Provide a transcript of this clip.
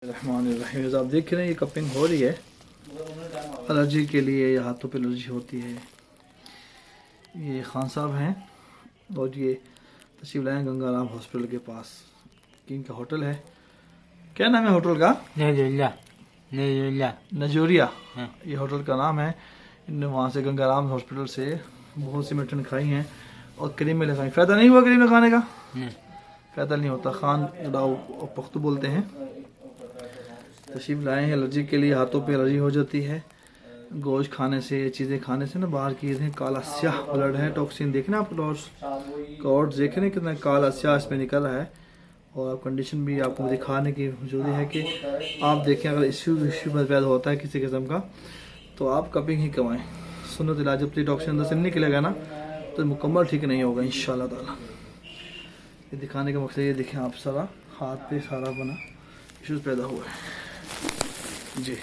रहमानिर्रहीम। आप देख रहे हैं ये कपिंग हो रही है एलर्जी के लिए, या हाथों पे एलर्जी होती है। ये खान साहब हैं और ये तशरीफ लाए गंगाराम हॉस्पिटल के पास, किंग का होटल है। क्या नाम है होटल का? नजूरिया। ये होटल का नाम है। इन्होंने वहाँ से गंगाराम हॉस्पिटल से बहुत सी मटन खाई हैं और क्रीम में लगाई। फ़ायदा नहीं हुआ क्रीम में खाने का? फ़ायदा नहीं होता। खान उड़ाओ पख्तू बोलते हैं। तशरीफ लाए हैं एलर्जी के लिए, हाथों पे एलर्जी हो जाती है गोश्त खाने से, ये चीज़ें खाने से ना। बाहर की हैं काला स्याह ब्लड है, टॉक्सिन देख रहे हैं आप, कॉर्ड्स देख रहे हैं कितना काला स्याह इसमें निकल रहा है। और आप कंडीशन भी आपको दिखाने की जरूरी है कि आप देखें अगर इश्यू पैदा होता है किसी किस्म का तो आप कपिंग ही करवाएं। सुन्नत इलाज जब तक टॉक्सिन अंदर से नहीं निकलेगा ना तो मुकम्मल ठीक नहीं होगा इंशाल्लाह ताला। ये दिखाने का मकसद ये देखें आप, सारा हाथ पे सारा बना इश्यूज पैदा हुआ है जी।